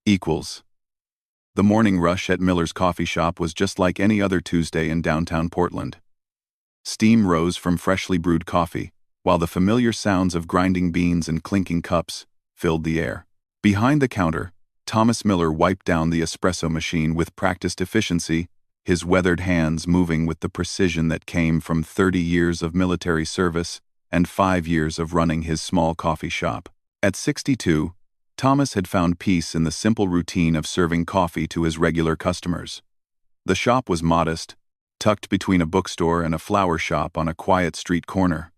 equals. The morning rush at Miller's coffee shop was just like any other Tuesday in downtown Portland. Steam rose from freshly brewed coffee, while the familiar sounds of grinding beans and clinking cups filled the air. Behind the counter, Thomas Miller wiped down the espresso machine with practiced efficiency, his weathered hands moving with the precision that came from 30 years of military service and 5 years of running his small coffee shop. At 62, Thomas had found peace in the simple routine of serving coffee to his regular customers. The shop was modest, tucked between a bookstore and a flower shop on a quiet street corner.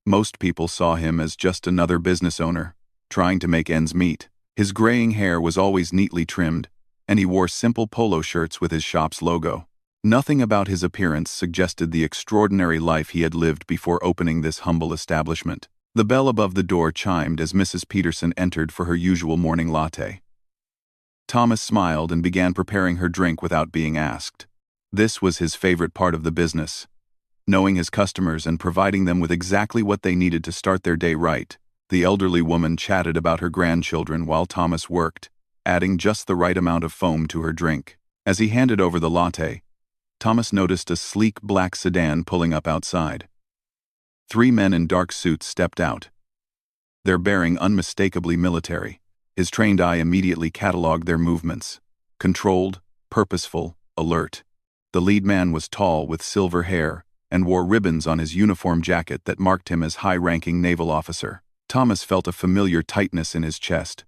Most people saw him as just another business owner, trying to make ends meet. His graying hair was always neatly trimmed, and he wore simple polo shirts with his shop's logo. Nothing about his appearance suggested the extraordinary life he had lived before opening this humble establishment. The bell above the door chimed as Mrs. Peterson entered for her usual morning latte. Thomas smiled and began preparing her drink without being asked. This was his favorite part of the business, knowing his customers and providing them with exactly what they needed to start their day right. The elderly woman chatted about her grandchildren while Thomas worked, adding just the right amount of foam to her drink. As he handed over the latte, Thomas noticed a sleek black sedan pulling up outside. 3 men in dark suits stepped out, their bearing unmistakably military. His trained eye immediately cataloged their movements. Controlled, purposeful, alert. The lead man was tall with silver hair and wore ribbons on his uniform jacket that marked him as high-ranking naval officer. Thomas felt a familiar tightness in his chest,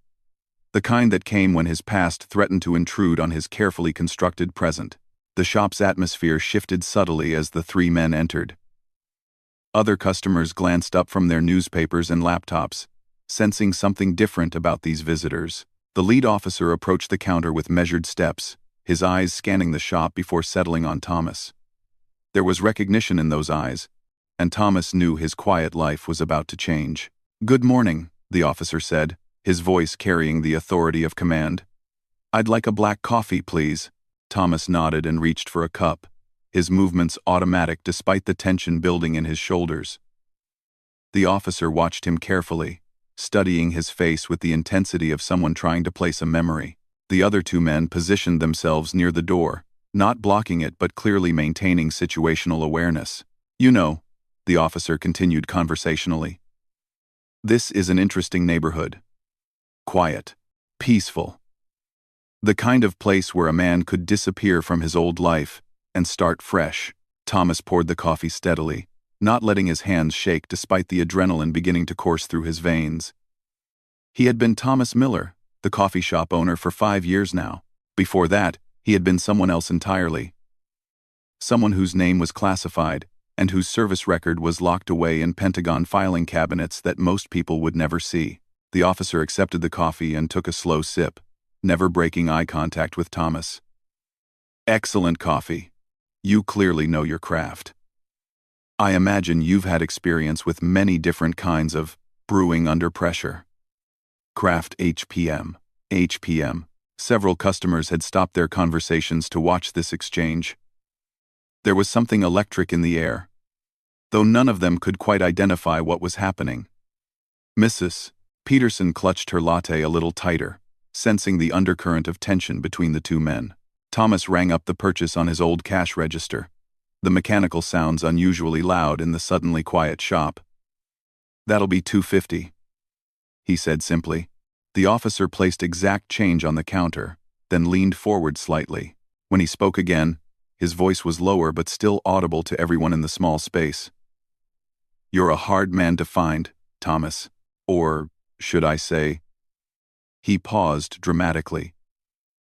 the kind that came when his past threatened to intrude on his carefully constructed present. The shop's atmosphere shifted subtly as the 3 men entered. Other customers glanced up from their newspapers and laptops, sensing something different about these visitors. The lead officer approached the counter with measured steps, his eyes scanning the shop before settling on Thomas. There was recognition in those eyes, and Thomas knew his quiet life was about to change. "Good morning," the officer said, his voice carrying the authority of command. "I'd like a black coffee, please." Thomas nodded and reached for a cup, his movements automatic despite the tension building in his shoulders. The officer watched him carefully, studying his face with the intensity of someone trying to place a memory. The other 2 men positioned themselves near the door, not blocking it but clearly maintaining situational awareness. "You know," the officer continued conversationally, "this is an interesting neighborhood. Quiet, peaceful. The kind of place where a man could disappear from his old life and start fresh." Thomas poured the coffee steadily, not letting his hands shake despite the adrenaline beginning to course through his veins. He had been Thomas Miller, the coffee shop owner, for 5 years now. Before that, he had been someone else entirely. Someone whose name was classified and whose service record was locked away in Pentagon filing cabinets that most people would never see. The officer accepted the coffee and took a slow sip, never breaking eye contact with Thomas. "Excellent coffee. You clearly know your craft. I imagine you've had experience with many different kinds of brewing under pressure." Craft HPM. HPM. Several customers had stopped their conversations to watch this exchange. There was something electric in the air, though none of them could quite identify what was happening. Mrs. Peterson clutched her latte a little tighter, sensing the undercurrent of tension between the 2 men. Thomas rang up the purchase on his old cash register, the mechanical sounds unusually loud in the suddenly quiet shop. "That'll be $2.50, he said simply. The officer placed exact change on the counter, then leaned forward slightly. When he spoke again, his voice was lower but still audible to everyone in the small space. "You're a hard man to find, Thomas. Or, should I say?" He paused dramatically,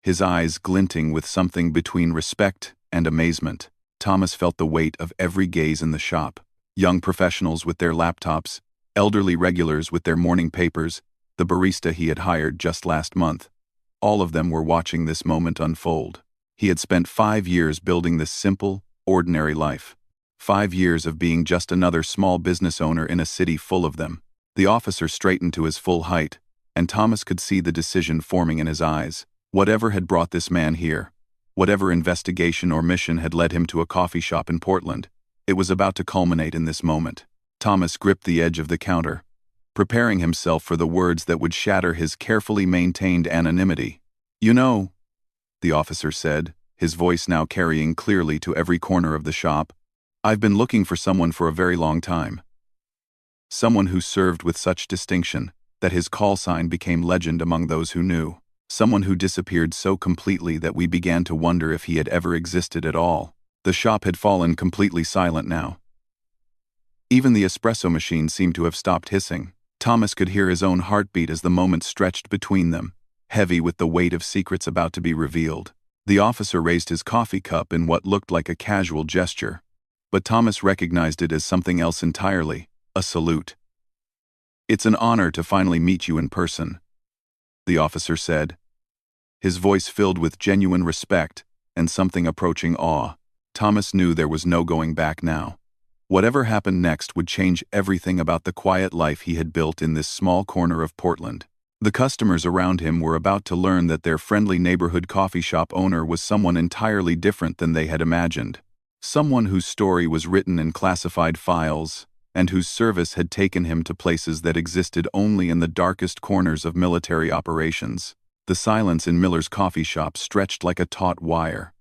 his eyes glinting with something between respect and amazement. Thomas felt the weight of every gaze in the shop. Young professionals with their laptops, elderly regulars with their morning papers, the barista he had hired just last month. All of them were watching this moment unfold. He had spent 5 years building this simple, ordinary life. 5 years of being just another small business owner in a city full of them. The officer straightened to his full height, and Thomas could see the decision forming in his eyes. Whatever had brought this man here, whatever investigation or mission had led him to a coffee shop in Portland, it was about to culminate in this moment. Thomas gripped the edge of the counter, preparing himself for the words that would shatter his carefully maintained anonymity. "You know," the officer said, his voice now carrying clearly to every corner of the shop, "I've been looking for someone for a very long time. Someone who served with such distinction that his call sign became legend among those who knew. Someone who disappeared so completely that we began to wonder if he had ever existed at all." The shop had fallen completely silent now. Even the espresso machine seemed to have stopped hissing. Thomas could hear his own heartbeat as the moment stretched between them, heavy with the weight of secrets about to be revealed. The officer raised his coffee cup in what looked like a casual gesture, but Thomas recognized it as something else entirely, a salute. "It's an honor to finally meet you in person," the officer said, his voice filled with genuine respect and something approaching awe. Thomas knew there was no going back now. Whatever happened next would change everything about the quiet life he had built in this small corner of Portland. The customers around him were about to learn that their friendly neighborhood coffee shop owner was someone entirely different than they had imagined. Someone whose story was written in classified files, and whose service had taken him to places that existed only in the darkest corners of military operations. The silence in Miller's coffee shop stretched like a taut wire.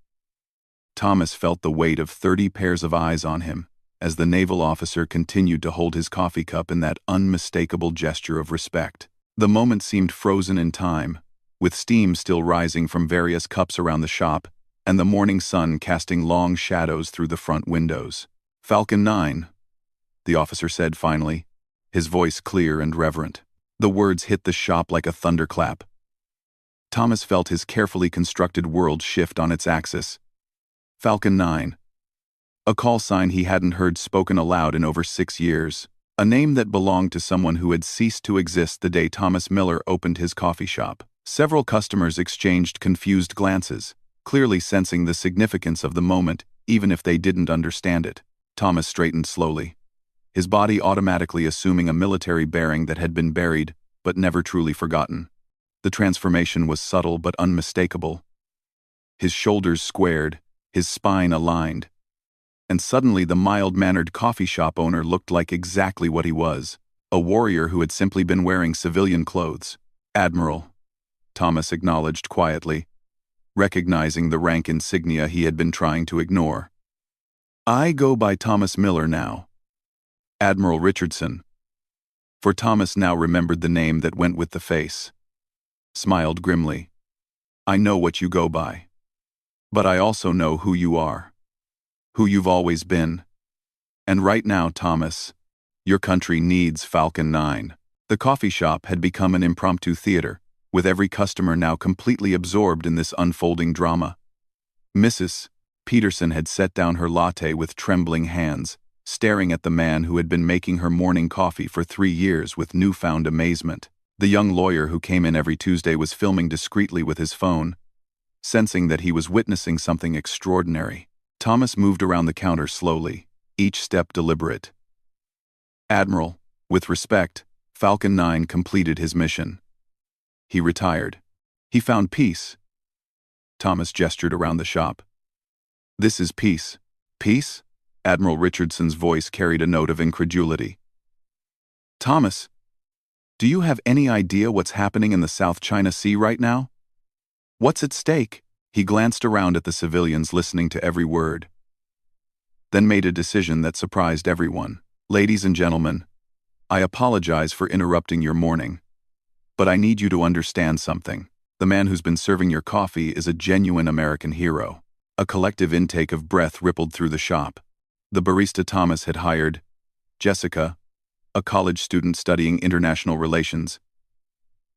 Thomas felt the weight of 30 pairs of eyes on him, as the naval officer continued to hold his coffee cup in that unmistakable gesture of respect. The moment seemed frozen in time, with steam still rising from various cups around the shop, and the morning sun casting long shadows through the front windows. "Falcon 9, the officer said finally, his voice clear and reverent. The words hit the shop like a thunderclap. Thomas felt his carefully constructed world shift on its axis. Falcon 9. A call sign he hadn't heard spoken aloud in over 6 years. A name that belonged to someone who had ceased to exist the day Thomas Miller opened his coffee shop. Several customers exchanged confused glances, clearly sensing the significance of the moment, even if they didn't understand it. Thomas straightened slowly, his body automatically assuming a military bearing that had been buried, but never truly forgotten. The transformation was subtle but unmistakable. His shoulders squared, his spine aligned, and suddenly the mild-mannered coffee shop owner looked like exactly what he was, a warrior who had simply been wearing civilian clothes. "Admiral," Thomas acknowledged quietly, recognizing the rank insignia he had been trying to ignore. "I go by Thomas Miller now. Admiral Richardson." For Thomas now remembered the name that went with the face. Smiled grimly. "I know what you go by. But I also know who you are. Who you've always been. And right now, Thomas, your country needs Falcon 9. The coffee shop had become an impromptu theater, with every customer now completely absorbed in this unfolding drama. Mrs. Peterson had set down her latte with trembling hands, staring at the man who had been making her morning coffee for 3 years with newfound amazement. The young lawyer who came in every Tuesday was filming discreetly with his phone, sensing that he was witnessing something extraordinary. Thomas moved around the counter slowly, each step deliberate. "Admiral, with respect, Falcon 9 completed his mission. He retired. He found peace." Thomas gestured around the shop. "This is peace." "Peace?" Admiral Richardson's voice carried a note of incredulity. "Thomas, do you have any idea what's happening in the South China Sea right now? What's at stake?" He glanced around at the civilians listening to every word, then made a decision that surprised everyone. "Ladies and gentlemen, I apologize for interrupting your morning, but I need you to understand something. The man who's been serving your coffee is a genuine American hero." A collective intake of breath rippled through the shop. The barista Thomas had hired, Jessica, a college student studying international relations,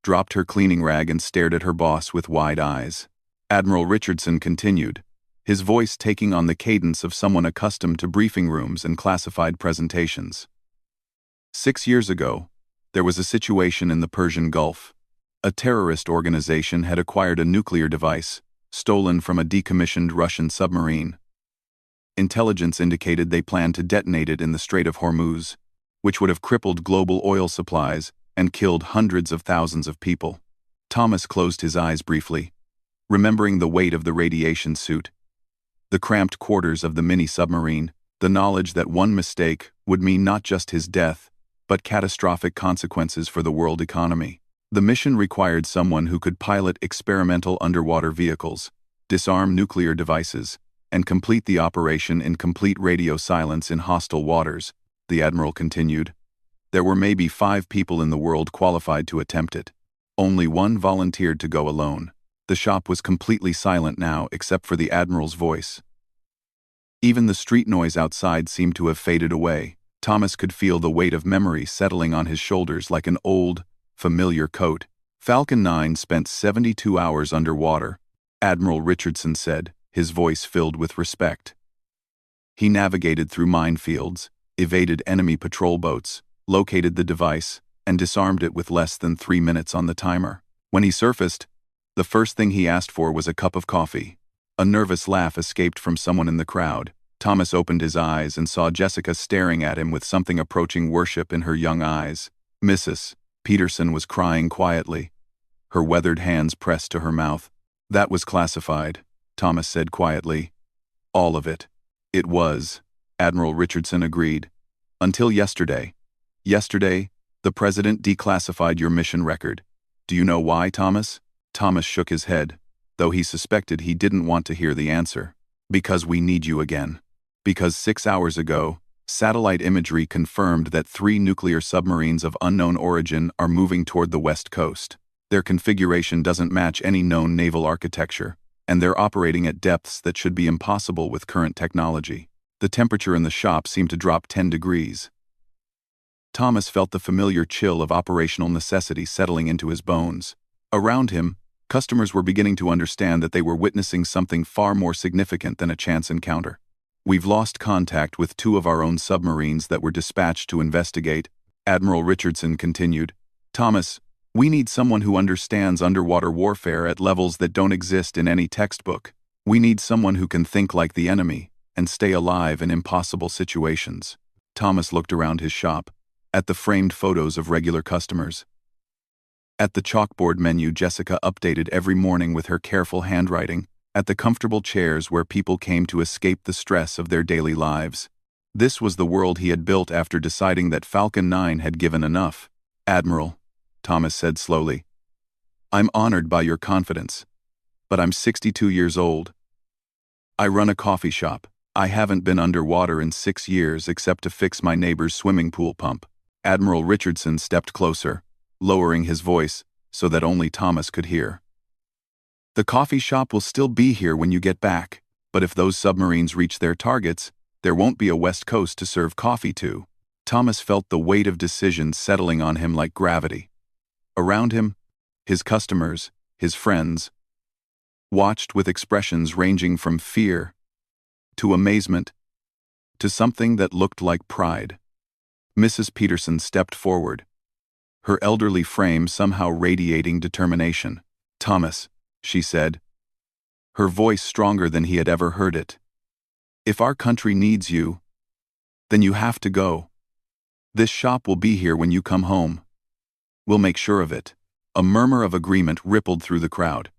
dropped her cleaning rag and stared at her boss with wide eyes. Admiral Richardson continued, his voice taking on the cadence of someone accustomed to briefing rooms and classified presentations. 6 years ago, there was a situation in the Persian Gulf. A terrorist organization had acquired a nuclear device, stolen from a decommissioned Russian submarine. Intelligence indicated they planned to detonate it in the Strait of Hormuz, which would have crippled global oil supplies and killed hundreds of thousands of people. Thomas closed his eyes briefly, remembering the weight of the radiation suit, the cramped quarters of the mini-submarine, the knowledge that one mistake would mean not just his death, but catastrophic consequences for the world economy. The mission required someone who could pilot experimental underwater vehicles, disarm nuclear devices, and complete the operation in complete radio silence in hostile waters, the Admiral continued. There were maybe 5 people in the world qualified to attempt it. Only one volunteered to go alone. The shop was completely silent now except for the Admiral's voice. Even the street noise outside seemed to have faded away. Thomas could feel the weight of memory settling on his shoulders like an old, familiar coat. Falcon 9 spent 72 hours underwater, Admiral Richardson said, his voice filled with respect. He navigated through minefields, evaded enemy patrol boats, located the device, and disarmed it with less than 3 minutes on the timer. When he surfaced, the first thing he asked for was a cup of coffee. A nervous laugh escaped from someone in the crowd. Thomas opened his eyes and saw Jessica staring at him with something approaching worship in her young eyes. Mrs. Peterson was crying quietly, her weathered hands pressed to her mouth. That was classified, Thomas said quietly. All of it. It was, Admiral Richardson agreed. Until yesterday. Yesterday, the President declassified your mission record. Do you know why, Thomas? Thomas shook his head, though he suspected he didn't want to hear the answer. Because we need you again. Because 6 hours ago, satellite imagery confirmed that 3 nuclear submarines of unknown origin are moving toward the west coast. Their configuration doesn't match any known naval architecture, and they're operating at depths that should be impossible with current technology. The temperature in the shop seemed to drop 10 degrees. Thomas felt the familiar chill of operational necessity settling into his bones. Around him, customers were beginning to understand that they were witnessing something far more significant than a chance encounter. We've lost contact with 2 of our own submarines that were dispatched to investigate, Admiral Richardson continued. Thomas, we need someone who understands underwater warfare at levels that don't exist in any textbook. We need someone who can think like the enemy and stay alive in impossible situations. Thomas looked around his shop, at the framed photos of regular customers. At the chalkboard menu Jessica updated every morning with her careful handwriting, at the comfortable chairs where people came to escape the stress of their daily lives. This was the world he had built after deciding that Falcon 9 had given enough. Admiral, Thomas said slowly, I'm honored by your confidence, but I'm 62 years old. I run a coffee shop. I haven't been underwater in 6 years except to fix my neighbor's swimming pool pump. Admiral Richardson stepped closer, lowering his voice so that only Thomas could hear. The coffee shop will still be here when you get back, but if those submarines reach their targets, there won't be a west coast to serve coffee to. Thomas felt the weight of decision settling on him like gravity. Around him, his customers, his friends, watched with expressions ranging from fear to amazement to something that looked like pride. Mrs. Peterson stepped forward, her elderly frame somehow radiating determination. Thomas, she said, her voice stronger than he had ever heard it. If our country needs you, then you have to go. This shop will be here when you come home. We'll make sure of it. A murmur of agreement rippled through the crowd.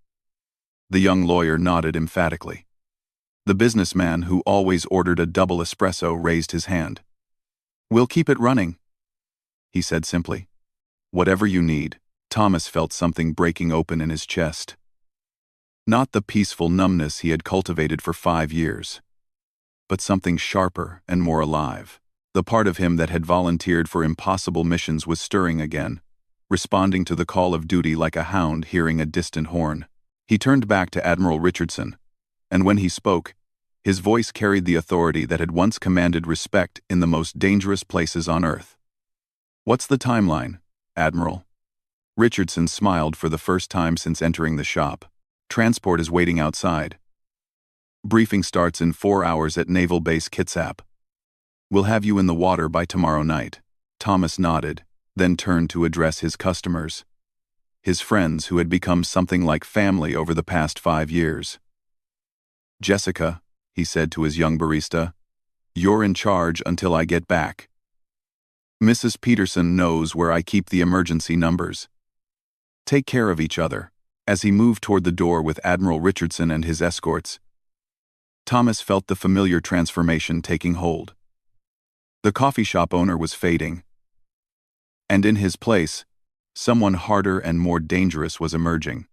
The young lawyer nodded emphatically. The businessman who always ordered a double espresso raised his hand. We'll keep it running, he said simply. Whatever you need. Thomas felt something breaking open in his chest. Not the peaceful numbness he had cultivated for 5 years, but something sharper and more alive. The part of him that had volunteered for impossible missions was stirring again, responding to the call of duty like a hound hearing a distant horn. He turned back to Admiral Richardson, and when he spoke, his voice carried the authority that had once commanded respect in the most dangerous places on Earth. What's the timeline, Admiral? Richardson smiled for the first time since entering the shop. Transport is waiting outside. Briefing starts in 4 hours at Naval Base Kitsap. We'll have you in the water by tomorrow night. Thomas nodded, then turned to address his customers, his friends who had become something like family over the past 5 years. Jessica, he said to his young barista, you're in charge until I get back. Mrs. Peterson knows where I keep the emergency numbers. Take care of each other. As he moved toward the door with Admiral Richardson and his escorts, Thomas felt the familiar transformation taking hold. The coffee shop owner was fading, And in his place, someone harder and more dangerous was emerging.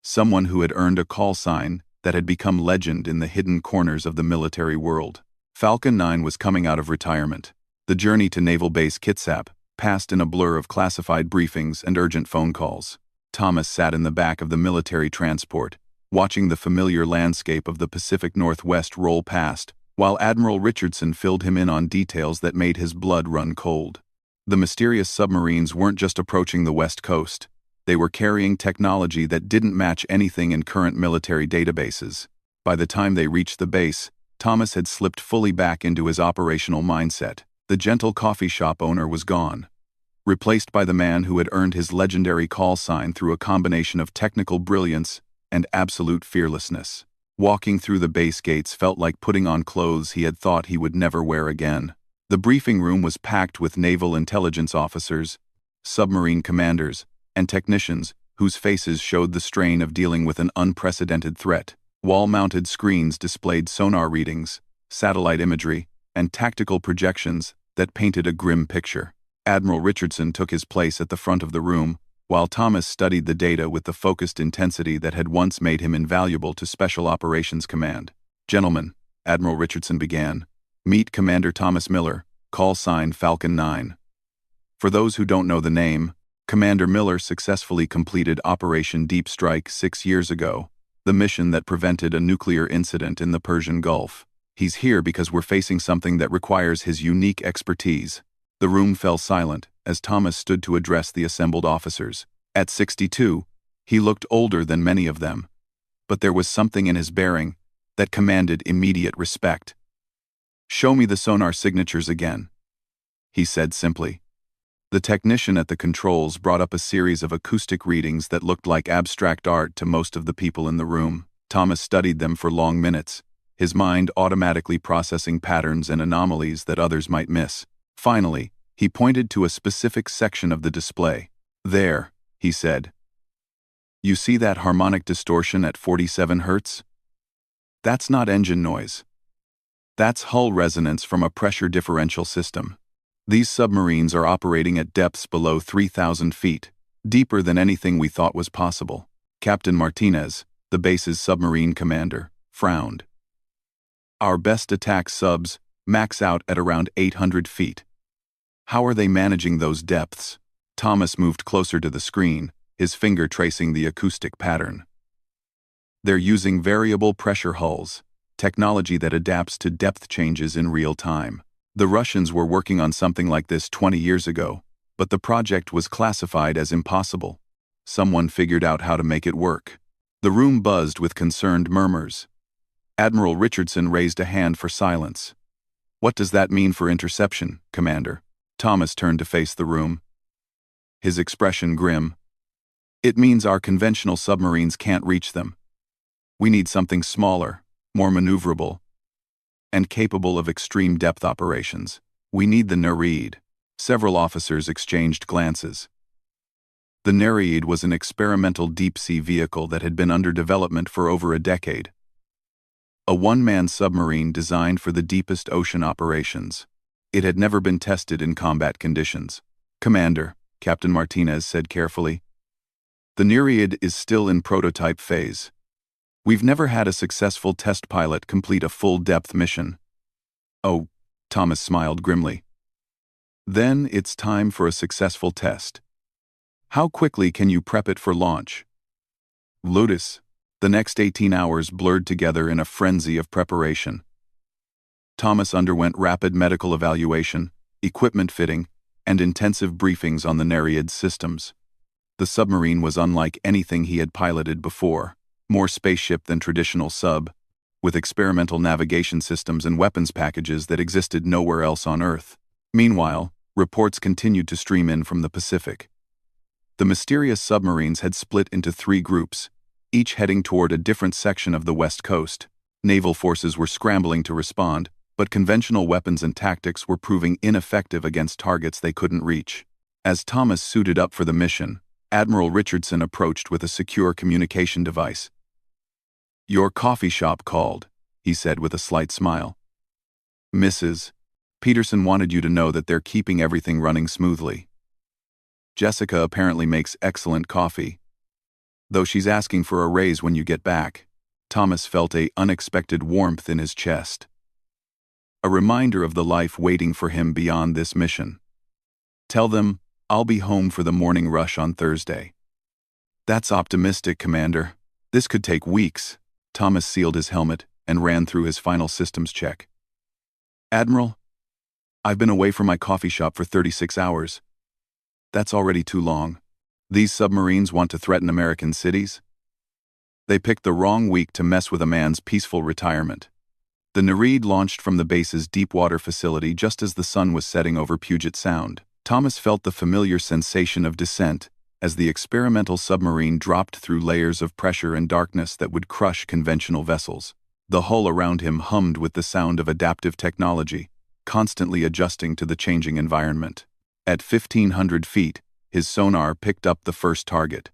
Someone who had earned a call sign that had become legend in the hidden corners of the military world. Falcon 9 was coming out of retirement. The journey to Naval Base Kitsap passed in a blur of classified briefings and urgent phone calls. Thomas sat in the back of the military transport, watching the familiar landscape of the Pacific Northwest roll past, while Admiral Richardson filled him in on details that made his blood run cold. The mysterious submarines weren't just approaching the West Coast. They were carrying technology that didn't match anything in current military databases. By the time they reached the base, Thomas had slipped fully back into his operational mindset. The gentle coffee shop owner was gone, replaced by the man who had earned his legendary call sign through a combination of technical brilliance and absolute fearlessness. Walking through the base gates felt like putting on clothes he had thought he would never wear again. The briefing room was packed with naval intelligence officers, submarine commanders, and technicians whose faces showed the strain of dealing with an unprecedented threat. Wall-mounted screens displayed sonar readings, satellite imagery, and tactical projections that painted a grim picture. Admiral Richardson took his place at the front of the room, while Thomas studied the data with the focused intensity that had once made him invaluable to Special Operations Command. "Gentlemen," Admiral Richardson began, "meet Commander Thomas Miller, call sign Falcon 9. For those who don't know the name, Commander Miller successfully completed Operation Deep Strike 6 years ago, the mission that prevented a nuclear incident in the Persian Gulf. He's here because we're facing something that requires his unique expertise." The room fell silent as Thomas stood to address the assembled officers. At 62, he looked older than many of them, but there was something in his bearing that commanded immediate respect. "Show me the sonar signatures again," he said simply. The technician at the controls brought up a series of acoustic readings that looked like abstract art to most of the people in the room. Thomas studied them for long minutes, his mind automatically processing patterns and anomalies that others might miss. Finally, he pointed to a specific section of the display. "There," he said. "You see that harmonic distortion at 47 Hz? That's not engine noise. That's hull resonance from a pressure differential system. These submarines are operating at depths below 3,000 feet, deeper than anything we thought was possible." Captain Martinez, the base's submarine commander, frowned. "Our best attack subs max out at around 800 feet. How are they managing those depths?" Thomas moved closer to the screen, his finger tracing the acoustic pattern. "They're using variable pressure hulls, technology that adapts to depth changes in real time. The Russians were working on something like this 20 years ago, but the project was classified as impossible. Someone figured out how to make it work." The room buzzed with concerned murmurs. Admiral Richardson raised a hand for silence. "What does that mean for interception, Commander?" Thomas turned to face the room, his expression grim. "It means our conventional submarines can't reach them. We need something smaller, more maneuverable, and capable of extreme depth operations. We need the Nereid." Several officers exchanged glances. The Nereid was an experimental deep-sea vehicle that had been under development for over a decade. A one-man submarine designed for the deepest ocean operations. It had never been tested in combat conditions. "Commander," Captain Martinez said carefully, "the Nereid is still in prototype phase. We've never had a successful test pilot complete a full-depth mission." "Oh," Thomas smiled grimly. "Then it's time for a successful test. How quickly can you prep it for launch?" Ludus. The next 18 hours blurred together in a frenzy of preparation. Thomas underwent rapid medical evaluation, equipment fitting, and intensive briefings on the Nereid's systems. The submarine was unlike anything he had piloted before, more spaceship than traditional sub, with experimental navigation systems and weapons packages that existed nowhere else on Earth. Meanwhile, reports continued to stream in from the Pacific. The mysterious submarines had split into 3 groups, each heading toward a different section of the West Coast. Naval forces were scrambling to respond, but conventional weapons and tactics were proving ineffective against targets they couldn't reach. As Thomas suited up for the mission, Admiral Richardson approached with a secure communication device. "Your coffee shop called," he said with a slight smile. "Mrs. Peterson wanted you to know that they're keeping everything running smoothly. Jessica apparently makes excellent coffee, though she's asking for a raise when you get back. Thomas felt a unexpected warmth in his chest. A reminder of the life waiting for him beyond this mission. Tell them, I'll be home for the morning rush on Thursday. That's optimistic, Commander. This could take weeks. Thomas sealed his helmet and ran through his final systems check. Admiral, I've been away from my coffee shop for 36 hours. That's already too long. These submarines want to threaten American cities? They picked the wrong week to mess with a man's peaceful retirement. The Nereid launched from the base's deep-water facility just as the sun was setting over Puget Sound. Thomas felt the familiar sensation of descent as the experimental submarine dropped through layers of pressure and darkness that would crush conventional vessels. The hull around him hummed with the sound of adaptive technology, constantly adjusting to the changing environment. At 1,500 feet, his sonar picked up the first target.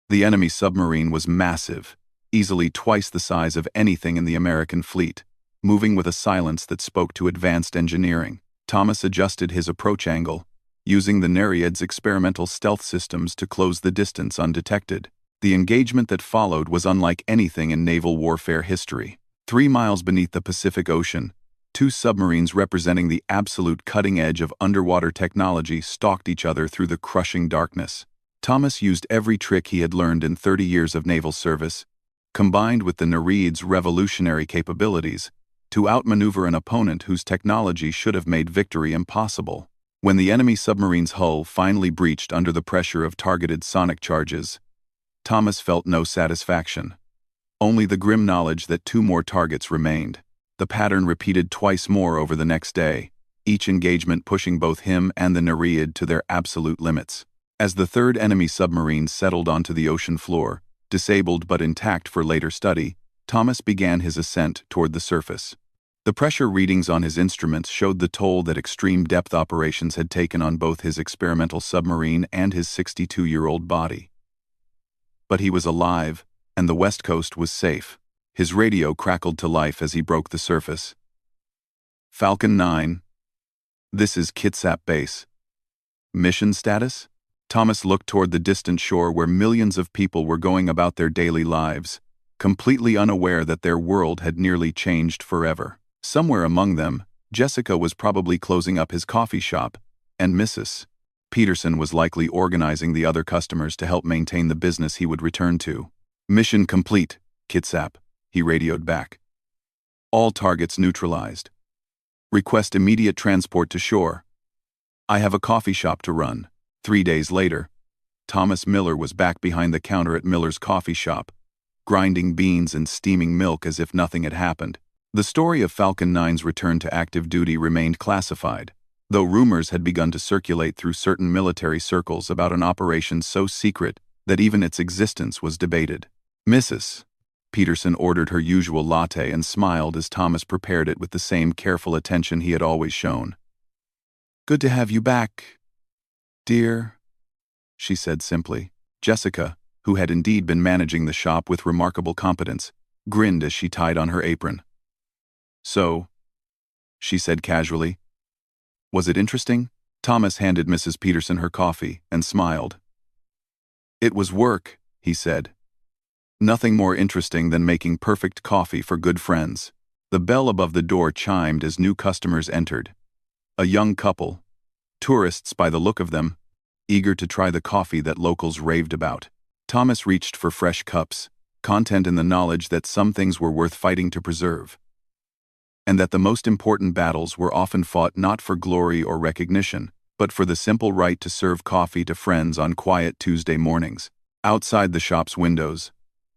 The enemy submarine was massive, easily twice the size of anything in the American fleet, moving with a silence that spoke to advanced engineering. Thomas adjusted his approach angle, using the Nereid's experimental stealth systems to close the distance undetected. The engagement that followed was unlike anything in naval warfare history. 3 miles beneath the Pacific Ocean, 2 submarines representing the absolute cutting edge of underwater technology stalked each other through the crushing darkness. Thomas used every trick he had learned in 30 years of naval service, combined with the Nereid's revolutionary capabilities, to outmaneuver an opponent whose technology should have made victory impossible. When the enemy submarine's hull finally breached under the pressure of targeted sonic charges, Thomas felt no satisfaction. Only the grim knowledge that 2 more targets remained. The pattern repeated twice more over the next day, each engagement pushing both him and the Nereid to their absolute limits. As the third enemy submarine settled onto the ocean floor, disabled but intact for later study, Thomas began his ascent toward the surface. The pressure readings on his instruments showed the toll that extreme depth operations had taken on both his experimental submarine and his 62-year-old body. But he was alive, and the West Coast was safe. His radio crackled to life as he broke the surface. Falcon 9. This is Kitsap Base. Mission status? Thomas looked toward the distant shore where millions of people were going about their daily lives, completely unaware that their world had nearly changed forever. Somewhere among them, Jessica was probably closing up his coffee shop, and Mrs. Peterson was likely organizing the other customers to help maintain the business he would return to. Mission complete, Kitsap, he radioed back. All targets neutralized. Request immediate transport to shore. I have a coffee shop to run. 3 days later, Thomas Miller was back behind the counter at Miller's coffee shop, grinding beans and steaming milk as if nothing had happened. The story of Falcon 9's return to active duty remained classified, though rumors had begun to circulate through certain military circles about an operation so secret that even its existence was debated. Mrs. Peterson ordered her usual latte and smiled as Thomas prepared it with the same careful attention he had always shown. Good to have you back, dear, she said simply. Jessica, who had indeed been managing the shop with remarkable competence, grinned as she tied on her apron. So, she said casually, was it interesting? Thomas handed Mrs. Peterson her coffee and smiled. It was work, he said. Nothing more interesting than making perfect coffee for good friends. The bell above the door chimed as new customers entered. A young couple, tourists by the look of them, eager to try the coffee that locals raved about. Thomas reached for fresh cups, content in the knowledge that some things were worth fighting to preserve, and that the most important battles were often fought not for glory or recognition, but for the simple right to serve coffee to friends on quiet Tuesday mornings. Outside the shop's windows,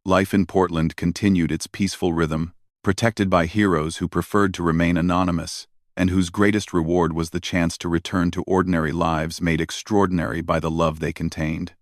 life in Portland continued its peaceful rhythm, protected by heroes who preferred to remain anonymous, and whose greatest reward was the chance to return to ordinary lives made extraordinary by the love they contained.